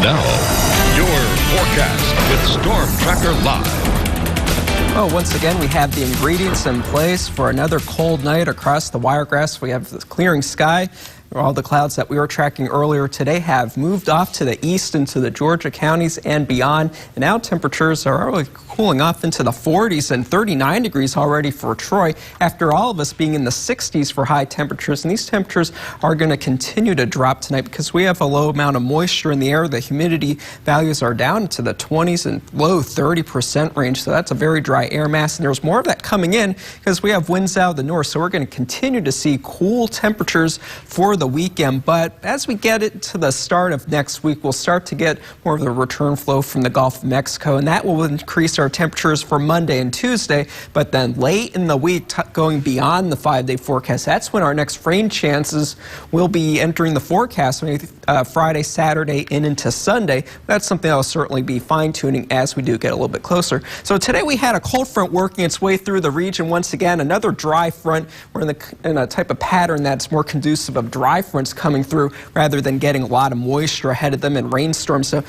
Now, your forecast with Storm Tracker Live. Well, once again, we have the ingredients in place for another cold night across the Wiregrass. We have the clearing sky. All the clouds that we were tracking earlier today have moved off to the east into the Georgia counties and beyond. And now temperatures are really cooling off into the 40s and 39 degrees already for Troy after all of us being in the 60s for high temperatures. And these temperatures are going to continue to drop tonight because we have a low amount of moisture in the air. The humidity values are down to the 20s and low 30% range. So that's a very dry air mass. And there's more of that coming in because we have winds out of the north. So we're going to continue to see cool temperatures for the weekend, but as we get it to the start of next week, we'll start to get more of the return flow from the Gulf of Mexico, and that will increase our temperatures for Monday and Tuesday. But then late in the week, going beyond the 5-day forecast, that's when our next rain chances will be entering the forecast, Friday, Saturday, and into Sunday. That's something I'll certainly be fine-tuning as we do get a little bit closer. So today we had a cold front working its way through the region once again, another dry front. We're in a type of pattern that's more conducive of dry fronts coming through rather than getting a lot of moisture ahead of them and rainstorms. So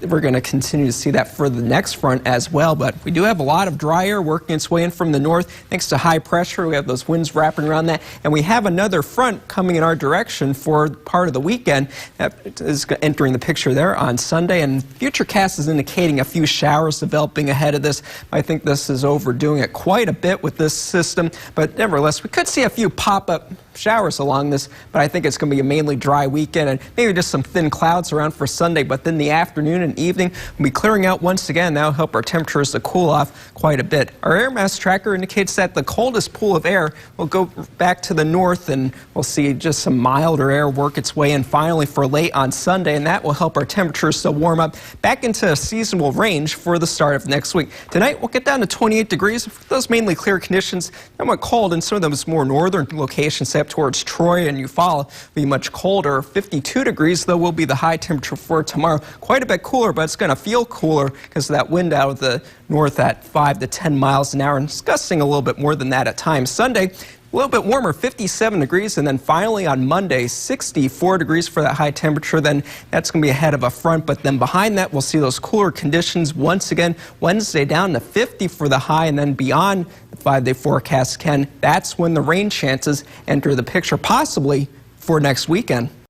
we're going to continue to see that for the next front as well. But we do have a lot of dry air working its way in from the north thanks to high pressure. We have those winds wrapping around that. And we have another front coming in our direction for part of the weekend that is entering the picture there on Sunday. And Futurecast is indicating a few showers developing ahead of this. I think this is overdoing it quite a bit with this system. But nevertheless, we could see a few pop-up showers along this, but I think it's going to be a mainly dry weekend and maybe just some thin clouds around for Sunday. But then the afternoon and evening will be clearing out once again. That'll help our temperatures to cool off quite a bit. Our air mass tracker indicates that the coldest pool of air will go back to the north, and we'll see just some milder air work its way in finally for late on Sunday, and that will help our temperatures to warm up back into a seasonable range for the start of next week. Tonight we'll get down to 28 degrees. Those mainly clear conditions, somewhat cold in some of those more northern locations, say up towards Troy and Eufaula, will be much colder. 52 degrees, though, will be the high temperature for tomorrow. Quite a bit cooler, but it's going to feel cooler because of that wind out of the north at 5 to 10 miles an hour, and it's gusting a little bit more than that at times. Sunday, a little bit warmer, 57 degrees, and then finally on Monday, 64 degrees for that high temperature. Then that's going to be ahead of a front, but then behind that, we'll see those cooler conditions once again. Wednesday down to 50 for the high, and then beyond the 5-day forecast, Ken, that's when the rain chances enter the picture, possibly for next weekend.